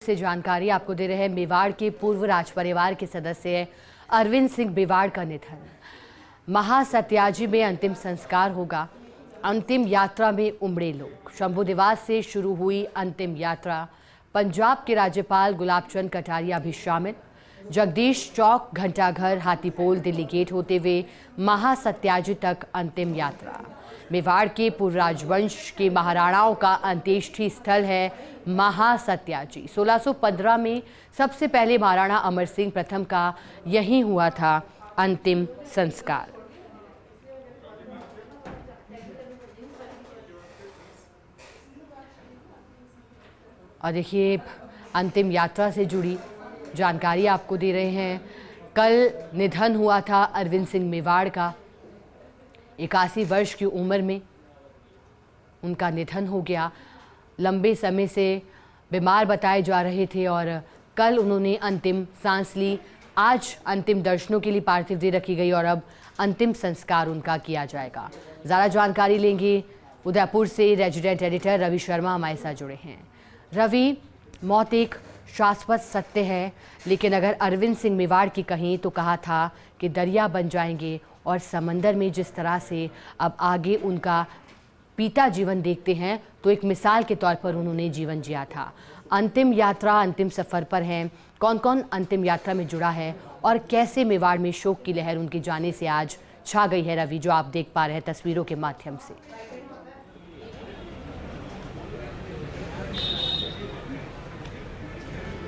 से जानकारी आपको दे रहे हैं। मेवाड़ के पूर्व राज परिवार के सदस्य अरविंद सिंह मेवाड़ का निधन। महासत्याजी में अंतिम संस्कार होगा। अंतिम यात्रा में उमड़े लोग। शंभू निवास से शुरू हुई अंतिम यात्रा। पंजाब के राज्यपाल गुलाब चंद कटारिया भी शामिल। जगदीश चौक, घंटाघर, हाथीपोल, दिल्ली गेट होते हुए महासत्याजी तक अंतिम यात्रा। मेवाड़ के पूर्व राजवंश के महाराणाओं का अंत्येष्टि स्थल है महासत्याजी। 1615 में सबसे पहले महाराणा अमर सिंह प्रथम का यहीं हुआ था अंतिम संस्कार। और देखिए, अंतिम यात्रा से जुड़ी जानकारी आपको दे रहे हैं। कल निधन हुआ था अरविंद सिंह मेवाड़ का। 81 वर्ष की उम्र में उनका निधन हो गया। लंबे समय से बीमार बताए जा रहे थे और कल उन्होंने अंतिम सांस ली। आज अंतिम दर्शनों के लिए पार्थिव देह रखी गई और अब अंतिम संस्कार उनका किया जाएगा। ज़्यादा जानकारी लेंगे उदयपुर से रेजिडेंट एडिटर रवि शर्मा हमारे साथ जुड़े हैं। रवि, मौत एक शाश्वत सत्य है, लेकिन अगर अरविंद सिंह मेवाड़ की कहें तो कहा था कि दरिया बन जाएंगे और समंदर में जिस तरह से अब आगे उनका पिता जीवन देखते हैं तो एक मिसाल के तौर पर उन्होंने जीवन जिया था। अंतिम यात्रा, अंतिम सफ़र पर हैं। कौन कौन अंतिम यात्रा में जुड़ा है और कैसे मेवाड़ में शोक की लहर उनके जाने से आज छा गई है, रवि, जो आप देख पा रहे हैं तस्वीरों के माध्यम से?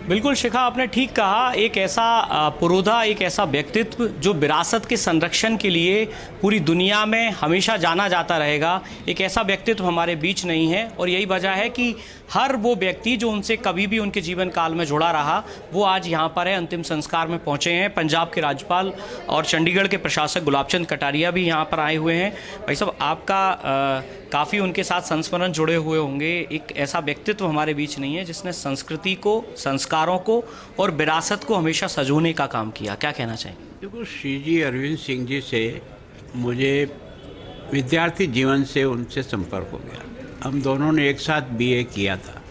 बिल्कुल शिखा, आपने ठीक कहा। एक ऐसा पुरोधा, एक ऐसा व्यक्तित्व जो विरासत के संरक्षण के लिए पूरी दुनिया में हमेशा जाना जाता रहेगा, एक ऐसा व्यक्तित्व हमारे बीच नहीं है। और यही वजह है कि हर वो व्यक्ति जो उनसे कभी भी उनके जीवन काल में जुड़ा रहा, वो आज यहाँ पर है, अंतिम संस्कार में पहुँचे हैं। पंजाब के राज्यपाल और चंडीगढ़ के प्रशासक गुलाब चंद कटारिया भी यहाँ पर आए हुए हैं। भाई साहब, आपका काफ़ी उनके साथ संस्मरण जुड़े हुए होंगे। एक ऐसा व्यक्तित्व हमारे बीच नहीं है जिसने संस्कृति को, संस्कारों को और विरासत को हमेशा संजोने का काम किया। क्या कहना चाहिए? देखो, श्री जी अरविंद सिंह जी से मुझे विद्यार्थी जीवन से उनसे संपर्क हो गया। हम दोनों ने एक साथ बीए किया था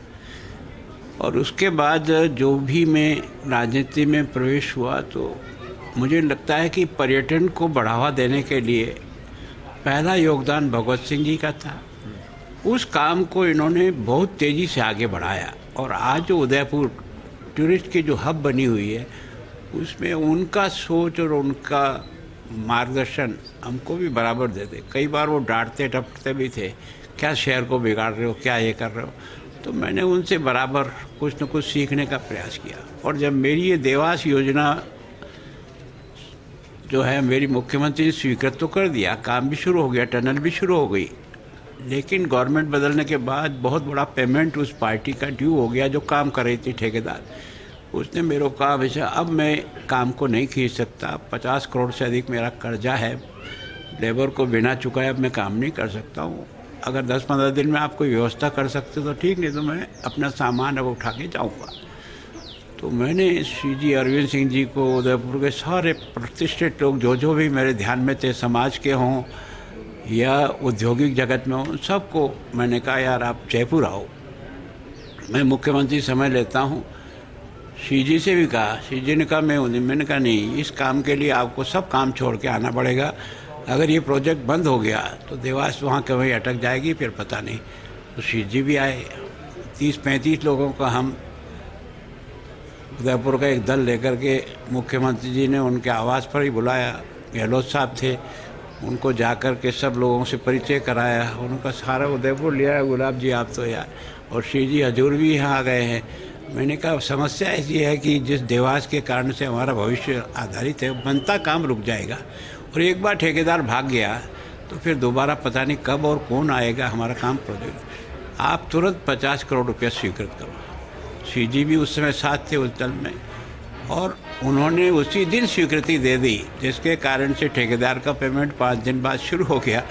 और उसके बाद जो भी मैं राजनीति में प्रवेश हुआ तो मुझे लगता है कि पर्यटन को बढ़ावा देने के लिए पहला योगदान भगवत सिंह जी का था। उस काम को इन्होंने बहुत तेज़ी से आगे बढ़ाया और आज जो उदयपुर टूरिस्ट की जो हब बनी हुई है, उसमें उनका सोच और उनका मार्गदर्शन हमको भी बराबर देते। कई बार वो डांटते डपटते भी थे, क्या शहर को बिगाड़ रहे हो, क्या ये कर रहे हो। तो मैंने उनसे बराबर कुछ न कुछ सीखने का प्रयास किया। और जब मेरी ये देवास योजना जो है मेरी मुख्यमंत्री ने स्वीकृत तो कर दिया, काम भी शुरू हो गया, टनल भी शुरू हो गई, लेकिन गवर्नमेंट बदलने के बाद बहुत बड़ा पेमेंट उस पार्टी का ड्यू हो गया जो काम कर रही थी, ठेकेदार। उसने मेरे को कहा, वैसे अब मैं काम को नहीं खींच सकता, 50 करोड़ से अधिक मेरा कर्जा है, लेबर को बिना चुकाए अब मैं काम नहीं कर सकता हूँ। अगर 10-15 दिन में आप कोई व्यवस्था कर सकते तो ठीक, नहीं तो मैं अपना सामान अब उठा के जाऊँगा। तो मैंने श्री जी अरविंद सिंह जी को, उदयपुर के सारे प्रतिष्ठित लोग जो भी मेरे ध्यान में थे, समाज के हों या औद्योगिक जगत में हों, सबको मैंने कहा, यार आप जयपुर आओ, मैं मुख्यमंत्री समय लेता हूँ। श्री जी से भी कहा, श्री जी ने कहा मैंने कहा नहीं, इस काम के लिए आपको सब काम छोड़ के आना पड़ेगा। अगर ये प्रोजेक्ट बंद हो गया तो देवास वहाँ के वहीं अटक जाएगी, फिर पता नहीं। तो श्री जी भी आए। 30-35 लोगों का हम उदयपुर का एक दल लेकर के मुख्यमंत्री जी ने उनके आवास पर ही बुलाया। गहलोत साहब थे, उनको जाकर के सब लोगों से परिचय कराया। उनका सारा उदयपुर लिया, गुलाब जी आप तो यार, और श्री जी हजूर भी यहाँ आ गए हैं। मैंने कहा समस्या ऐसी है कि जिस देवास के कारण से हमारा भविष्य आधारित है, बनता काम रुक जाएगा और एक बार ठेकेदार भाग गया तो फिर दोबारा पता नहीं कब और कौन आएगा हमारा काम प्रोजेक्ट। आप तुरंत 50 करोड़ रुपया स्वीकृत करो। श्री जी भी उस समय साथ थे उस दल में और उन्होंने उसी दिन स्वीकृति दे दी, जिसके कारण से ठेकेदार का पेमेंट 5 दिन बाद शुरू हो गया।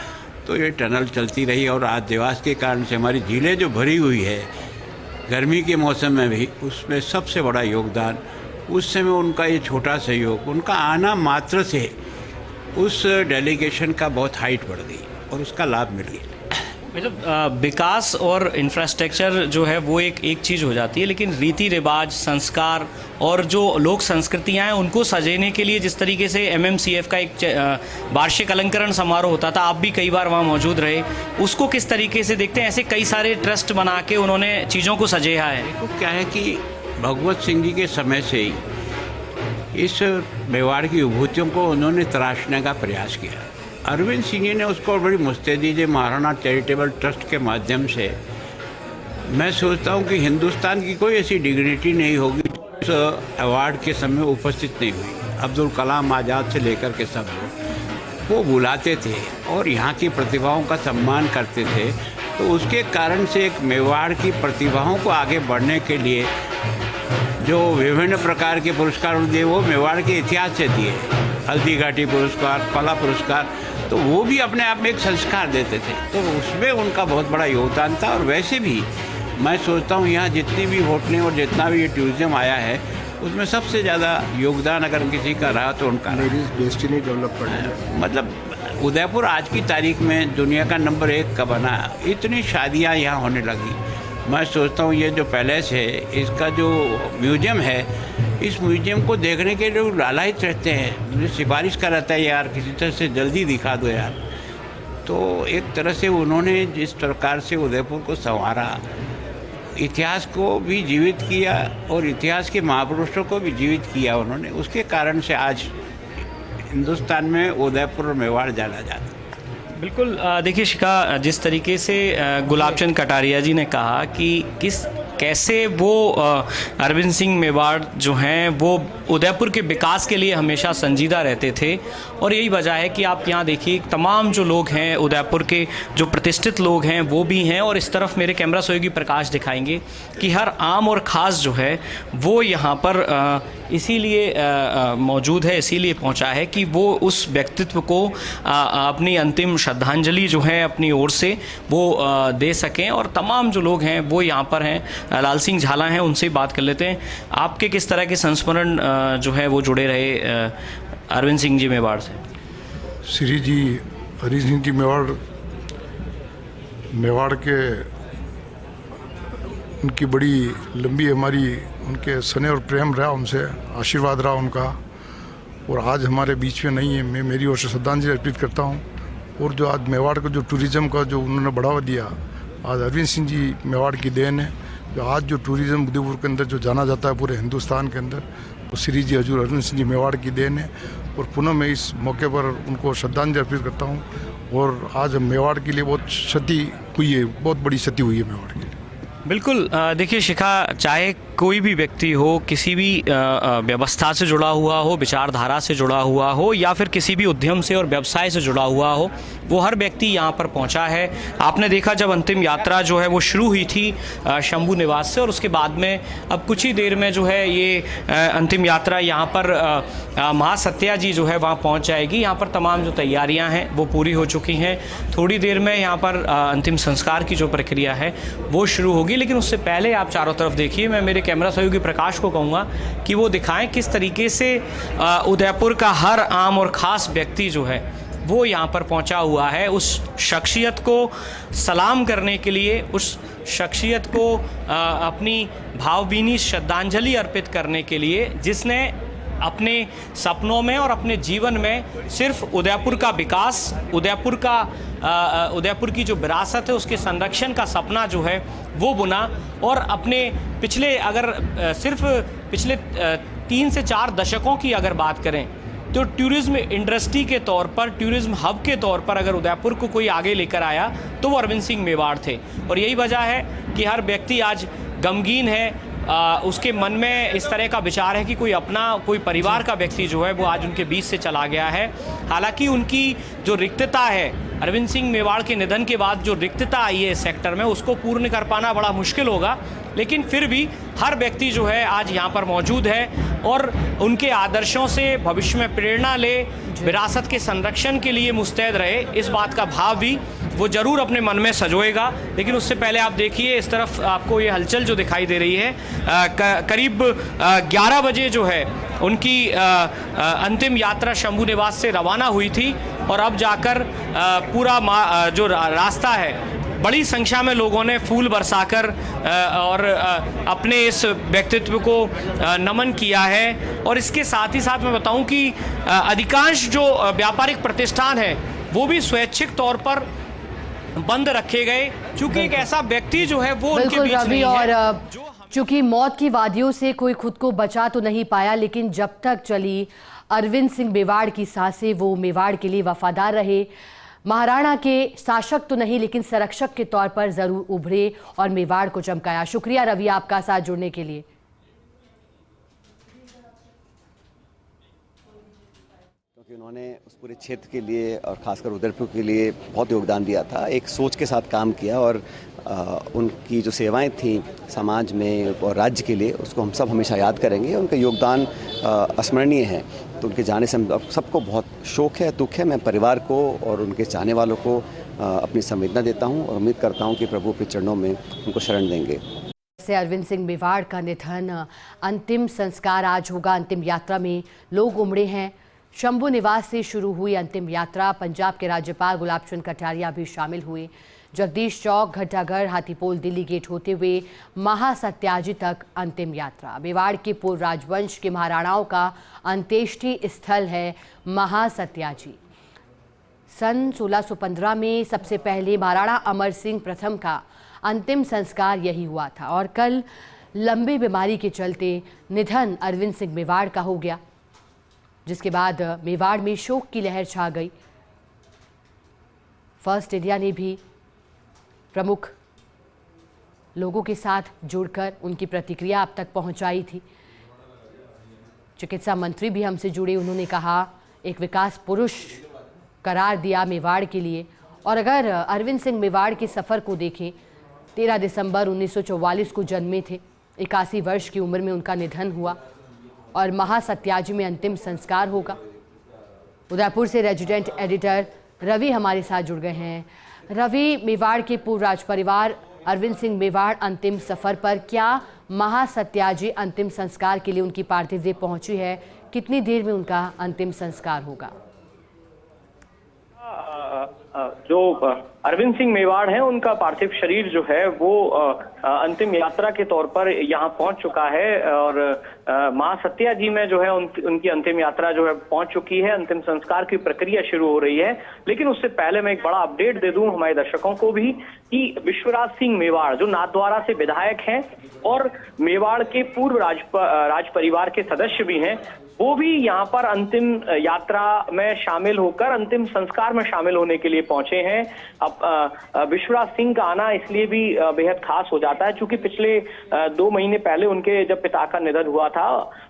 तो ये टनल चलती रही और आज देवास के कारण से हमारी झीलें जो भरी हुई है गर्मी के मौसम में भी, उसमें सबसे बड़ा योगदान उस समय उनका ये छोटा सहयोग, उनका आना मात्र से उस डेलीगेशन का बहुत हाइट बढ़ गई और उसका लाभ मिल गया। मतलब विकास और इंफ्रास्ट्रक्चर जो है वो एक चीज़ हो जाती है, लेकिन रीति रिवाज, संस्कार और जो लोक संस्कृतियाँ हैं उनको सजेने के लिए जिस तरीके से MMCF का एक वार्षिक अलंकरण समारोह होता था, आप भी कई बार वहाँ मौजूद रहे, उसको किस तरीके से देखते हैं? ऐसे कई सारे ट्रस्ट बना के उन्होंने चीज़ों को सजेया है। देखो क्या है कि भगवत सिंह जी के समय से ही इस मेवाड़ की विभूतियों को उन्होंने तराशने का प्रयास किया। अरविंद सिंह जी ने उसको बड़ी मुस्तैदी से महाराणा चैरिटेबल ट्रस्ट के माध्यम से, मैं सोचता हूँ कि हिंदुस्तान की कोई ऐसी डिग्निटी नहीं होगी उस अवार्ड के समय उपस्थित नहीं हुई। अब्दुल कलाम आज़ाद से लेकर के सब लोग वो बुलाते थे और यहाँ की प्रतिभाओं का सम्मान करते थे। तो उसके कारण से एक मेवाड़ की प्रतिभाओं को आगे बढ़ने के लिए जो विभिन्न प्रकार के पुरस्कार दिए वो मेवाड़ के इतिहास से दिए। हल्दी घाटी पुरस्कार, कला पुरस्कार, तो वो भी अपने आप में एक संस्कार देते थे। तो उसमें उनका बहुत बड़ा योगदान था। और वैसे भी मैं सोचता हूँ यहाँ जितनी भी होटलें और जितना भी ये टूरिज़्म आया है उसमें सबसे ज़्यादा योगदान अगर किसी का रहा तो उनका डेस्टिनी डेवलपमेंट। मतलब उदयपुर आज की तारीख में दुनिया का नंबर 1 का बना। इतनी शादियाँ यहाँ होने लगी। मैं सोचता हूँ ये जो पैलेस है, इसका जो म्यूजियम है, इस म्यूजियम को देखने के लिए लोग लालायित रहते हैं। मुझे सिफारिश का रहता है यार किसी तरह से जल्दी दिखा दो यार। तो एक तरह से उन्होंने जिस प्रकार से उदयपुर को संवारा, इतिहास को भी जीवित किया और इतिहास के महापुरुषों को भी जीवित किया उन्होंने, उसके कारण से आज हिंदुस्तान में उदयपुर और मेवाड़ जाना जाता है। बिल्कुल। देखिए शिखा, जिस तरीके से गुलाबचंद कटारिया जी ने कहा कि कैसे वो अरविंद सिंह मेवाड़ जो हैं वो उदयपुर के विकास के लिए हमेशा संजीदा रहते थे। और यही वजह है कि आप यहाँ देखिए तमाम जो लोग हैं उदयपुर के जो प्रतिष्ठित लोग हैं वो भी हैं। और इस तरफ मेरे कैमरा सहयोगी प्रकाश दिखाएंगे कि हर आम और ख़ास जो है वो यहाँ पर इसीलिए मौजूद है, इसीलिए पहुँचा है कि वो उस व्यक्तित्व को अपनी अंतिम श्रद्धांजलि जो है अपनी ओर से वो दे सकें। और तमाम जो लोग हैं वो यहाँ पर हैं। लाल सिंह झाला हैं, उनसे बात कर लेते हैं। आपके किस तरह के संस्मरण जो है वो जुड़े रहे अरविंद सिंह जी मेवाड़ से? श्री जी अरविंद सिंह जी मेवाड़ के उनकी बड़ी लंबी हमारी उनके स्नेह और प्रेम रहा, उनसे आशीर्वाद रहा उनका। और आज हमारे बीच में नहीं है। मैं मेरी ओर से श्रद्धांजलि अर्पित करता हूँ। और जो आज मेवाड़ का जो टूरिज़्म का जो उन्होंने बढ़ावा दिया, आज अरविंद सिंह जी मेवाड़ की देन है। जो आज जो टूरिज़्म उदयपुर के अंदर जो जाना जाता है पूरे हिंदुस्तान के अंदर, वो श्री जी हजूर अरविंद सिंह जी मेवाड़ की देन है। और पुनः मैं इस मौके पर उनको श्रद्धांजलि अर्पित करता हूँ। और आज मेवाड़ के लिए बहुत क्षति हुई है, बहुत बड़ी क्षति हुई है मेवाड़ के लिए। बिल्कुल। देखिए शिखा, चाहे कोई भी व्यक्ति हो, किसी भी व्यवस्था से जुड़ा हुआ हो, विचारधारा से जुड़ा हुआ हो, या फिर किसी भी उद्यम से और व्यवसाय से जुड़ा हुआ हो, वो हर व्यक्ति यहाँ पर पहुँचा है। आपने देखा जब अंतिम यात्रा जो है वो शुरू हुई थी शंभू निवास से, और उसके बाद में अब कुछ ही देर में जो है ये अंतिम यात्रा यहाँ पर महासत्या जी जो है वहाँ पहुँच जाएगी। यहाँ पर तमाम जो तैयारियाँ हैं वो पूरी हो चुकी हैं। थोड़ी देर में यहाँ पर अंतिम संस्कार की जो प्रक्रिया है वो शुरू होगी। लेकिन उससे पहले आप चारों तरफ देखिए, मैं मेरे कैमरा सहयोगी प्रकाश को कहूँगा कि वो दिखाएं किस तरीके से उदयपुर का हर आम और ख़ास व्यक्ति जो है वो यहाँ पर पहुँचा हुआ है, उस शख्सियत को सलाम करने के लिए, उस शख्सियत को अपनी भावभीनी श्रद्धांजलि अर्पित करने के लिए, जिसने अपने सपनों में और अपने जीवन में सिर्फ उदयपुर का विकास, उदयपुर की जो विरासत है उसके संरक्षण का सपना जो है वो बुना। और अपने सिर्फ पिछले 3 से 4 दशकों की अगर बात करें तो टूरिज़्म इंडस्ट्री के तौर पर, टूरिज़्म हब के तौर पर अगर उदयपुर को कोई आगे लेकर आया तो वो अरविंद सिंह मेवाड़ थे। और यही वजह है कि हर व्यक्ति आज गमगीन है। उसके मन में इस तरह का विचार है कि कोई परिवार का व्यक्ति जो है वो आज उनके बीच से चला गया है। हालांकि उनकी जो रिक्तता है, अरविंद सिंह मेवाड़ के निधन के बाद जो रिक्तता आई है इस सेक्टर में, उसको पूर्ण कर पाना बड़ा मुश्किल होगा। लेकिन फिर भी हर व्यक्ति जो है आज यहाँ पर मौजूद है और उनके आदर्शों से भविष्य में प्रेरणा ले, विरासत के संरक्षण के लिए मुस्तैद रहे, इस बात का भाव भी वो ज़रूर अपने मन में सजोएगा। लेकिन उससे पहले आप देखिए इस तरफ आपको ये हलचल जो दिखाई दे रही है, करीब 11 बजे जो है उनकी अंतिम यात्रा शंभू निवास से रवाना हुई थी। और अब जाकर पूरा जो रास्ता है बड़ी संख्या में लोगों ने फूल बरसाकर और अपने इस व्यक्तित्व को नमन किया है। और इसके साथ ही साथ मैं बताऊं कि अधिकांश जो व्यापारिक प्रतिष्ठान है वो भी स्वैच्छिक तौर पर बंद रखे गए, क्योंकि एक ऐसा व्यक्ति जो है वो उनके बीच नहीं है। और चूंकि मौत की वादियों से कोई खुद को बचा तो नहीं पाया, लेकिन जब तक चली अरविंद सिंह मेवाड़ की सांसें, वो मेवाड़ के लिए वफादार रहे। महाराणा के शासक तो नहीं, लेकिन संरक्षक के तौर पर जरूर उभरे और मेवाड़ को चमकाया। शुक्रिया रवि आपका साथ जुड़ने के लिए। क्योंकि उन्होंने उस पूरे क्षेत्र के लिए और खासकर उदयपुर के लिए बहुत योगदान दिया था, एक सोच के साथ काम किया और उनकी जो सेवाएं थी समाज में और राज्य के लिए, उसको हम सब हमेशा याद करेंगे। उनका योगदान अस्मरणीय है। तो उनके जाने से सबको बहुत शोक है, दुख है। मैं परिवार को और उनके चाहने वालों को अपनी संवेदना देता हूं और उम्मीद करता हूं कि प्रभु के चरणों में उनको शरण देंगे। से अरविंद सिंह मेवाड़ का निधन, अंतिम संस्कार आज होगा। अंतिम यात्रा में लोग उमड़े हैं। शंभू निवास से शुरू हुई अंतिम यात्रा, पंजाब के राज्यपाल गुलाब चंद कटारिया भी शामिल हुए। जगदीश चौक, घंटाघर, हाथीपोल, दिल्ली गेट होते हुए महासत्याजी तक अंतिम यात्रा। मेवाड़ के पूर्व राजवंश के महाराणाओं का अंत्येष्टि स्थल है महासत्याजी। सन 1615 में सबसे पहले महाराणा अमर सिंह प्रथम का अंतिम संस्कार यही हुआ था और कल लंबी बीमारी के चलते निधन अरविंद सिंह मेवाड़ का हो गया, जिसके बाद मेवाड़ में शोक की लहर छा गई। फर्स्ट इंडिया ने भी प्रमुख लोगों के साथ जुड़कर उनकी प्रतिक्रिया अब तक पहुंचाई थी। चिकित्सा मंत्री भी हमसे जुड़े। उन्होंने कहा एक विकास पुरुष करार दिया मेवाड़ के लिए। और अगर अरविंद सिंह मेवाड़ के सफ़र को देखें, 13 दिसंबर 1944 को जन्मे थे। 81 वर्ष की उम्र में उनका निधन हुआ और महासत्याजी में अंतिम संस्कार होगा। उदयपुर से रेजिडेंट एडिटर रवि हमारे साथ जुड़ गए हैं। रवि, मेवाड़ के पूर्व राज परिवार अरविंद सिंह मेवाड़ अंतिम सफर पर, क्या महासत्याजी अंतिम संस्कार के लिए उनकी पार्थिव देह पहुंची है? कितनी देर में उनका अंतिम संस्कार होगा? जो अरविंद सिंह मेवाड़ हैं, उनका पार्थिव शरीर जो है वो अंतिम यात्रा के तौर पर यहाँ पहुंच चुका है और महासत्याजी में जो है उनकी अंतिम यात्रा जो है पहुंच चुकी है। अंतिम संस्कार की प्रक्रिया शुरू हो रही है। लेकिन उससे पहले मैं एक बड़ा अपडेट दे दूं हमारे दर्शकों को भी कि विश्वराज सिंह मेवाड़ जो नाथद्वारा से विधायक हैं और मेवाड़ के पूर्व राज परिवार के सदस्य भी हैं, वो भी यहाँ पर अंतिम यात्रा में शामिल होकर अंतिम संस्कार में शामिल होने के लिए पहुंचे हैं। अब विश्वराज सिंह का आना इसलिए भी बेहद खास हो जाता है क्योंकि पिछले 2 महीने पहले उनके जब पिता का निधन हुआ था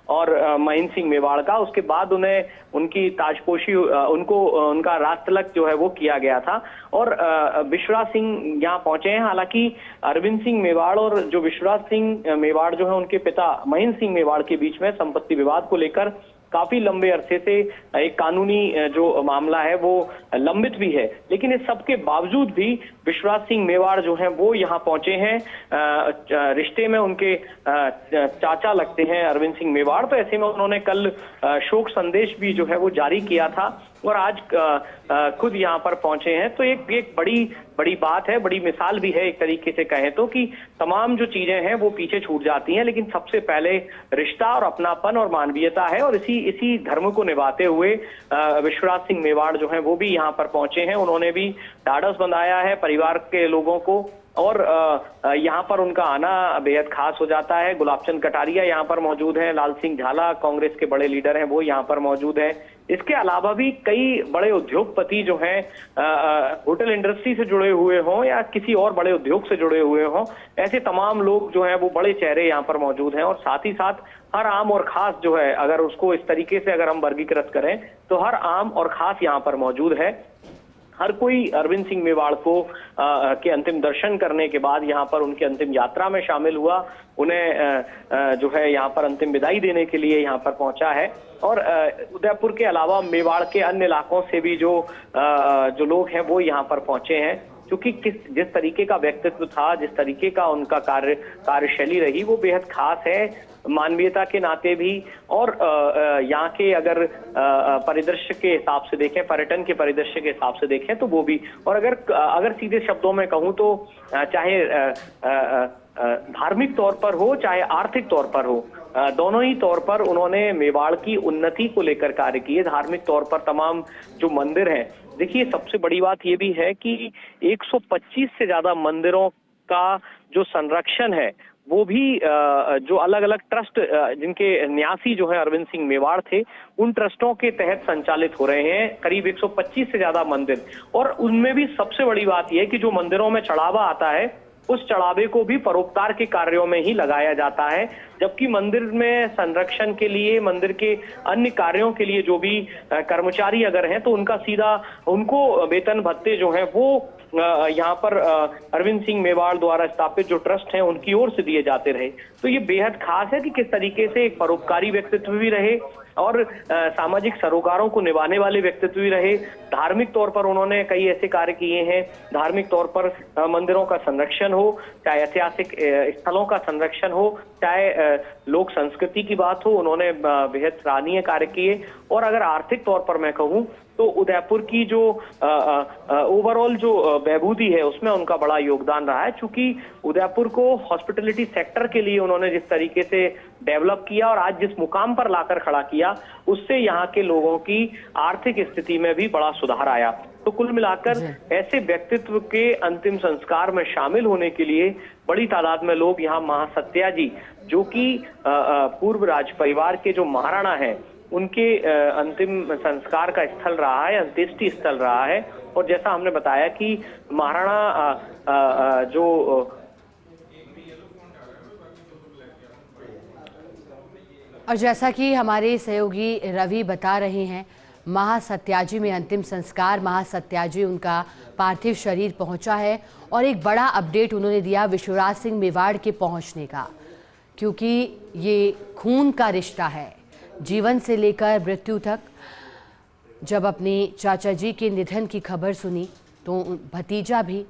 और महेंद्र सिंह मेवाड़ का, उसके बाद उन्हें उनकी ताजपोशी उनका राज तिलक जो है वो किया गया था और विश्वराज सिंह यहाँ पहुंचे हैं। हालांकि अरविंद सिंह मेवाड़ और जो विश्वराज सिंह मेवाड़ जो है उनके पिता महेंद्र सिंह मेवाड़ के बीच में संपत्ति विवाद को लेकर काफी लंबे अरसे से एक कानूनी जो मामला है वो लंबित भी है। लेकिन इस सब के बावजूद भी विश्वराज सिंह मेवाड़ जो हैं वो यहाँ पहुंचे हैं। रिश्ते में उनके चाचा लगते हैं अरविंद सिंह मेवाड़, तो ऐसे में उन्होंने कल शोक संदेश भी जो है वो जारी किया था और आज खुद यहाँ पर पहुंचे हैं। तो एक बड़ी बात है, बड़ी मिसाल भी है एक तरीके से कहें तो, कि तमाम जो चीजें हैं वो पीछे छूट जाती हैं, लेकिन सबसे पहले रिश्ता और अपनापन और मानवीयता है और इसी धर्म को निभाते हुए विश्वराज सिंह मेवाड़ जो है वो भी यहाँ पर पहुंचे हैं। उन्होंने भी ढाढ़स बंधाया है परिवार के लोगों को और यहाँ पर उनका आना बेहद खास हो जाता है। गुलाब चंद कटारिया यहाँ पर मौजूद हैं, लाल सिंह झाला कांग्रेस के बड़े लीडर हैं वो यहाँ पर मौजूद हैं। इसके अलावा भी कई बड़े उद्योगपति जो हैं होटल इंडस्ट्री से जुड़े हुए हों या किसी और बड़े उद्योग से जुड़े हुए हों, ऐसे तमाम लोग जो हैं वो बड़े चेहरे यहाँ पर मौजूद हैं। और साथ ही साथ हर आम और खास जो है, अगर उसको इस तरीके से अगर हम वर्गीकृत करें तो हर आम और खास यहाँ पर मौजूद है। हर कोई अरविंद सिंह मेवाड़ को के अंतिम दर्शन करने के बाद यहाँ पर उनकी अंतिम यात्रा में शामिल हुआ, उन्हें जो है यहाँ पर अंतिम विदाई देने के लिए यहाँ पर पहुंचा है। और उदयपुर के अलावा मेवाड़ के अन्य इलाकों से भी जो लोग हैं वो यहाँ पर पहुंचे हैं। क्योंकि जिस तरीके का व्यक्तित्व था, जिस तरीके का उनका कार्यशैली रही, वो बेहद खास है मानवीयता के नाते भी, और यहाँ के अगर परिदृश्य के हिसाब से देखें, पर्यटन के परिदृश्य के हिसाब से देखें तो वो भी। और अगर सीधे शब्दों में कहूँ तो चाहे धार्मिक तौर पर हो चाहे आर्थिक तौर पर हो, दोनों ही तौर पर उन्होंने मेवाड़ की उन्नति को लेकर कार्य किए। धार्मिक तौर पर तमाम जो मंदिर हैं, देखिए सबसे बड़ी बात ये भी है कि 125 से ज्यादा मंदिरों का जो संरक्षण है वो भी जो अलग अलग ट्रस्ट जिनके न्यासी जो है अरविंद सिंह मेवाड़ थे, उन ट्रस्टों के तहत संचालित हो रहे हैं। करीब 125 से ज्यादा मंदिर, और उनमें भी सबसे बड़ी बात यह है कि जो मंदिरों में चढ़ावा आता है उस चढ़ावे को भी परोपकार के कार्यों में ही लगाया जाता है, जबकि मंदिर में संरक्षण के लिए, मंदिर के अन्य कार्यों के लिए जो भी कर्मचारी अगर हैं तो उनका सीधा उनको वेतन भत्ते जो हैं वो यहाँ पर अरविंद सिंह मेवाड़ द्वारा स्थापित जो ट्रस्ट हैं उनकी ओर से दिए जाते रहे। तो ये बेहद खास है कि किस तरीके से एक परोपकारी व्यक्तित्व भी रहे और सामाजिक सरोकारों को निभाने वाले व्यक्तित्व भी रहे। धार्मिक तौर पर उन्होंने कई ऐसे कार्य किए हैं, धार्मिक तौर पर मंदिरों का संरक्षण हो, चाहे ऐतिहासिक स्थलों का संरक्षण हो, चाहे लोक संस्कृति की बात हो, उन्होंने बेहद सराहनीय कार्य किए। और अगर आर्थिक तौर पर मैं कहूँ तो उदयपुर की जो ओवरऑल जो बहबूदी है उसमें उनका बड़ा योगदान रहा है, चूंकि उदयपुर को हॉस्पिटलिटी सेक्टर के लिए उन्होंने जिस तरीके से डेवलप किया और आज जिस मुकाम पर लाकर खड़ा किया, उससे यहाँ के लोगों की आर्थिक स्थिति में भी बड़ा सुधार आया। तो कुल मिलाकर ऐसे व्यक्तित्व के अंतिम संस्कार में शामिल होने के लिए बड़ी तादाद में लोग यहाँ महासत्या जी, जो कि पूर्व राज परिवार के जो महाराणा हैं, उनके अंतिम संस्कार का स्थल रहा है, अंत्येष्टि स्थल रहा है। और जैसा हमने बताया कि महाराणा जो और जैसा कि हमारे सहयोगी रवि बता रहे हैं, महासत्याजी में अंतिम संस्कार, महासत्याजी उनका पार्थिव शरीर पहुंचा है। और एक बड़ा अपडेट उन्होंने दिया विश्वराज सिंह मेवाड़ के पहुंचने का, क्योंकि ये खून का रिश्ता है, जीवन से लेकर मृत्यु तक। जब अपने चाचा जी के निधन की खबर सुनी तो भतीजा भी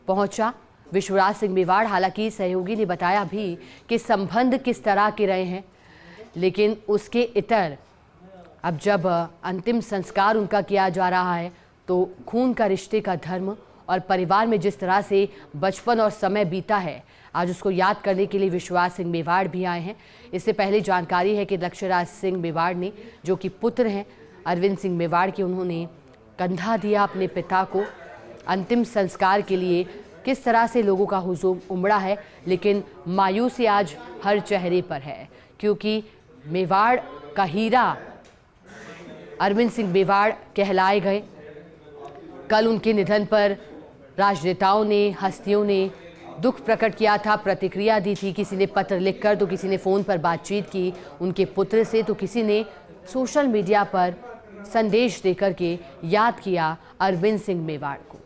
पहुंचा, विश्वराज सिंह मेवाड़। हालांकि सहयोगी ने बताया भी कि संबंध किस तरह के रहे हैं, लेकिन उसके इतर अब जब अंतिम संस्कार उनका किया जा रहा है तो खून का रिश्ते का धर्म और परिवार में जिस तरह से बचपन और समय बीता है, आज उसको याद करने के लिए विश्वराज सिंह मेवाड़ भी आए हैं। इससे पहले जानकारी है कि लक्ष्यराज सिंह मेवाड़ ने, जो कि पुत्र हैं अरविंद सिंह मेवाड़ के, उन्होंने कंधा दिया अपने पिता को। अंतिम संस्कार के लिए किस तरह से लोगों का हुजूम उमड़ा है, लेकिन मायूसी आज हर चेहरे पर है, क्योंकि मेवाड़ का हीरा अरविंद सिंह मेवाड़ कहलाए गए। कल उनके निधन पर राजनेताओं ने, हस्तियों ने दुख प्रकट किया था, प्रतिक्रिया दी थी। किसी ने पत्र लिखकर, तो किसी ने फ़ोन पर बातचीत की उनके पुत्र से, तो किसी ने सोशल मीडिया पर संदेश देकर के याद किया अरविंद सिंह मेवाड़ को।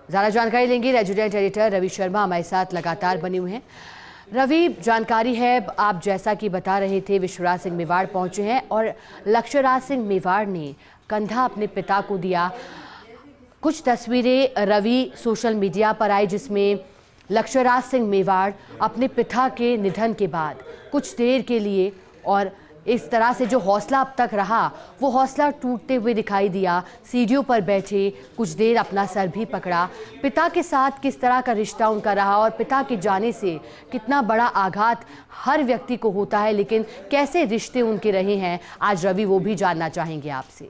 ज़्यादा जानकारी लेंगे, रेजिडेंट एडिटर रवि शर्मा हमारे साथ लगातार बने हुए हैं। रवि, जानकारी है, आप जैसा कि बता रहे थे, विश्वराज सिंह मेवाड़ पहुंचे हैं और लक्ष्यराज सिंह मेवाड़ ने कंधा अपने पिता को दिया। कुछ तस्वीरें रवि सोशल मीडिया पर आई जिसमें लक्ष्यराज सिंह मेवाड़ अपने पिता के निधन के बाद कुछ देर के लिए, और इस तरह से जो हौसला अब तक रहा वो हौसला टूटते हुए दिखाई दिया। सीढ़ियों पर बैठे कुछ देर अपना सर भी पकड़ा। पिता के साथ किस तरह का रिश्ता उनका रहा और पिता के जाने से कितना बड़ा आघात हर व्यक्ति को होता है, लेकिन कैसे रिश्ते उनके रहे हैं, आज रवि वो भी जानना चाहेंगे आपसे।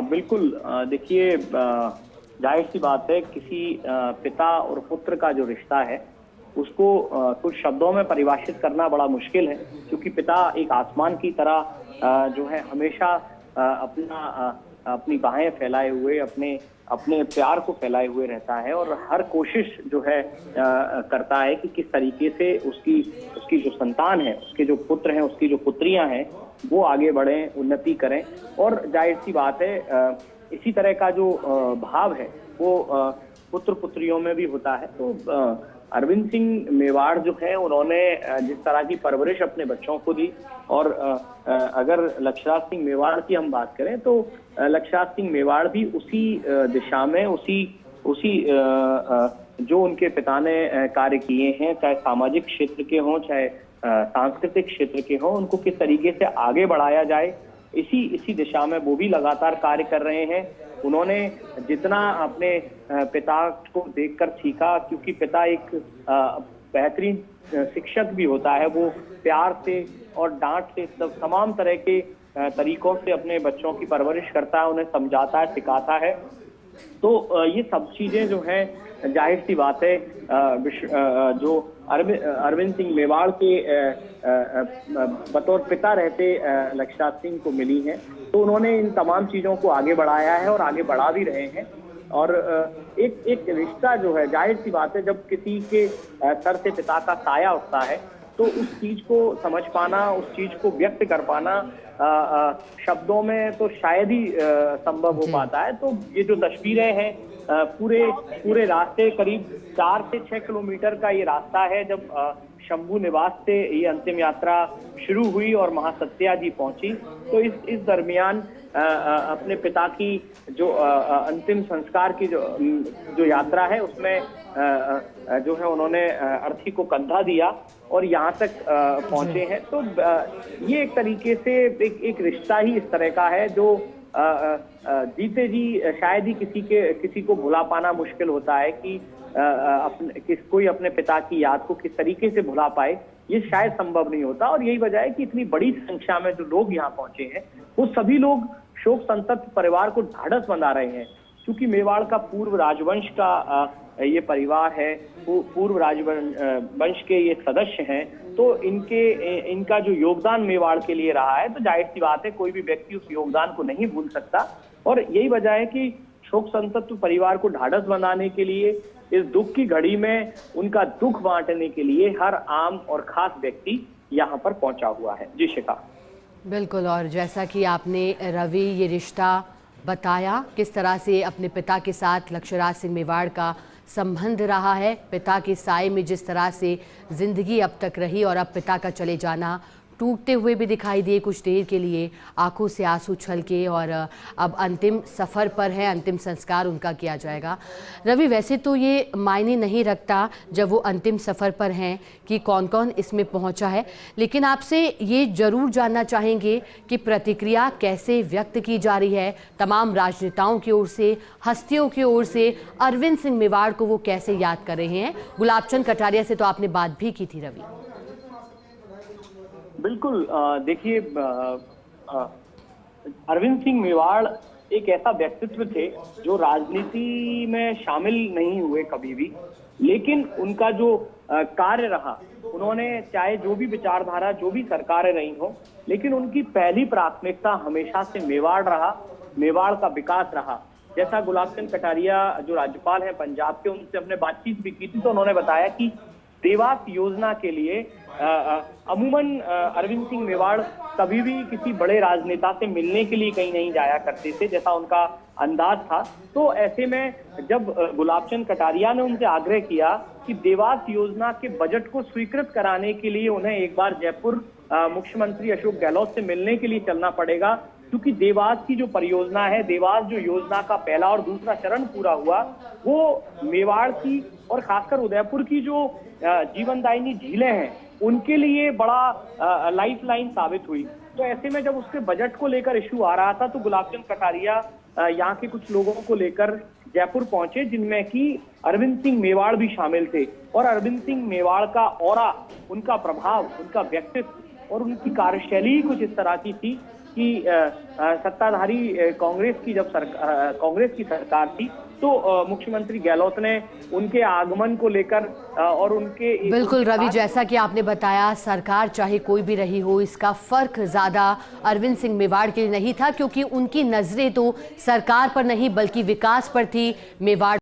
बिल्कुल, देखिए जाहिर सी बात है, किसी पिता और पुत्र का जो रिश्ता है उसको कुछ शब्दों में परिभाषित करना बड़ा मुश्किल है, क्योंकि पिता एक आसमान की तरह जो है हमेशा अपनी बाहें फैलाए हुए, अपने प्यार को फैलाए हुए रहता है और हर कोशिश जो है करता है कि किस तरीके से उसकी जो संतान है, उसके जो पुत्र हैं, उसकी जो पुत्रियां हैं, वो आगे बढ़ें, उन्नति करें। और जाहिर सी बात है, इसी तरह का जो भाव है वो पुत्र पुत्रियों में भी होता है। तो अरविंद सिंह मेवाड़ जो है उन्होंने जिस तरह की परवरिश अपने बच्चों को दी, और अगर लक्षराज सिंह मेवाड़ की हम बात करें तो लक्षराज सिंह मेवाड़ भी उसी दिशा में उसी जो उनके पिता ने कार्य किए हैं, चाहे सामाजिक क्षेत्र के हों चाहे सांस्कृतिक क्षेत्र के हों, उनको किस तरीके से आगे बढ़ाया जाए, इसी दिशा में वो भी लगातार कार्य कर रहे हैं। उन्होंने जितना अपने पिता को देखकर सीखा, क्योंकि पिता एक बेहतरीन शिक्षक भी होता है, वो प्यार से और डांट से तमाम तरह के तरीकों से अपने बच्चों की परवरिश करता है, उन्हें समझाता है, सिखाता है। तो ये सब चीजें जो हैं जाहिर सी बात है जो अरविंद सिंह मेवाड़ के बतौर पिता रहते लक्षराज सिंह को मिली हैं, तो उन्होंने इन तमाम चीजों को आगे बढ़ाया है और आगे बढ़ा भी रहे हैं। और एक रिश्ता जो है, जाहिर सी बात है, जब किसी के सर से पिता का साया उठता है तो उस चीज को समझ पाना, उस चीज को व्यक्त कर पाना शब्दों में तो शायद ही संभव हो पाता है। तो ये जो तस्वीरें हैं, पूरे रास्ते करीब 4 से 6 किलोमीटर का ये रास्ता है। जब शंभू निवास से ये अंतिम यात्रा शुरू हुई और महासत्या जी पहुंची, तो इस दरमियान अपने पिता की जो अंतिम संस्कार की जो यात्रा है, उसमें जो है उन्होंने अर्थी को कंधा दिया और यहाँ तक पहुंचे हैं। तो ये एक तरीके से एक रिश्ता ही इस तरह का है जो जीते जी शायद ही किसी को भुला पाना मुश्किल होता है कि कोई अपने पिता की याद को किस तरीके से भुला पाए, ये शायद संभव नहीं होता। और यही वजह है कि इतनी बड़ी संख्या में जो लोग यहाँ पहुंचे हैं, वो सभी लोग शोक संतप्त परिवार को ढाढ़स बंधा रहे हैं। क्योंकि मेवाड़ का पूर्व राजवंश का ये परिवार है, पूर्व राजवंश के ये सदस्य हैं, तो इनका जो योगदान मेवाड़ के लिए रहा है, तो जाहिर सी बात है कोई भी व्यक्ति उस योगदान को नहीं भूल सकता। और यही वजह है कि शोक संतप्त परिवार को ढाढ़स बंधाने के लिए, इस दुख की घड़ी में उनका दुख बांटने के लिए हर आम और खास व्यक्ति यहाँ पर पहुंचा हुआ है। जी शिखा। बिल्कुल, और जैसा कि आपने रवि ये रिश्ता बताया, किस तरह से अपने पिता के साथ लक्षराज सिंह मेवाड़ का संबंध रहा है, पिता के साए में जिस तरह से ज़िंदगी अब तक रही और अब पिता का चले जाना, टूटते हुए भी दिखाई दिए कुछ देर के लिए, आंखों से आंसू छलके, और अब अंतिम सफ़र पर है, अंतिम संस्कार उनका किया जाएगा। रवि, वैसे तो ये मायने नहीं रखता जब वो अंतिम सफ़र पर हैं कि कौन कौन इसमें पहुंचा है, लेकिन आपसे ये ज़रूर जानना चाहेंगे कि प्रतिक्रिया कैसे व्यक्त की जा रही है तमाम राजनेताओं की ओर से, हस्तियों की ओर से, अरविंद सिंह मेवाड़ को वो कैसे याद कर रहे हैं। गुलाब चंद कटारिया से तो आपने बात भी की थी रवि। बिल्कुल, देखिए, अरविंद सिंह मेवाड़ एक ऐसा व्यक्तित्व थे जो राजनीति में शामिल नहीं हुए कभी भी, लेकिन उनका जो कार्य रहा, उन्होंने चाहे जो भी विचारधारा, जो भी सरकारें रही हो, लेकिन उनकी पहली प्राथमिकता हमेशा से मेवाड़ रहा, मेवाड़ का विकास रहा। जैसा गुलाब चंद कटारिया जो राज्यपाल हैं पंजाब के, उनसे हमने बातचीत भी की थी, तो उन्होंने बताया कि देवास योजना के लिए अमूमन अरविंद सिंह मेवाड़ कभी भी किसी बड़े राजनेता से मिलने के लिए कहीं नहीं जाया करते थे, जैसा उनका अंदाज था। तो ऐसे में जब गुलाब चंद कटारिया ने उनसे आग्रह किया कि देवास योजना के बजट को स्वीकृत कराने के लिए उन्हें एक बार जयपुर मुख्यमंत्री अशोक गहलोत से मिलने के लिए चलना पड़ेगा, क्योंकि देवास की जो परियोजना है, देवास जो योजना का पहला और दूसरा चरण पूरा हुआ, वो मेवाड़ की और खासकर उदयपुर की जो जीवनदायिनी झीलें हैं, उनके लिए बड़ा लाइफलाइन साबित हुई। तो ऐसे में जब उसके बजट को लेकर इश्यू आ रहा था, तो गुलाब चंद कटारिया यहाँ के कुछ लोगों को लेकर जयपुर पहुंचे, जिनमें कि अरविंद सिंह मेवाड़ भी शामिल थे। और अरविंद सिंह मेवाड़ का ऑरा, उनका प्रभाव, उनका व्यक्तित्व और उनकी कार्यशैली ही कुछ इस तरह की थी कि सत्ताधारी कांग्रेस की सरकार थी, तो मुख्यमंत्री गहलोत ने उनके आगमन को लेकर और उनके बिल्कुल रवि, जैसा कि आपने बताया, सरकार चाहे कोई भी रही हो, इसका फर्क ज़्यादा अरविंद सिंह मेवाड़ के लिए नहीं था, क्योंकि उनकी नज़रें तो सरकार पर नहीं बल्कि विकास पर थी। मेवाड़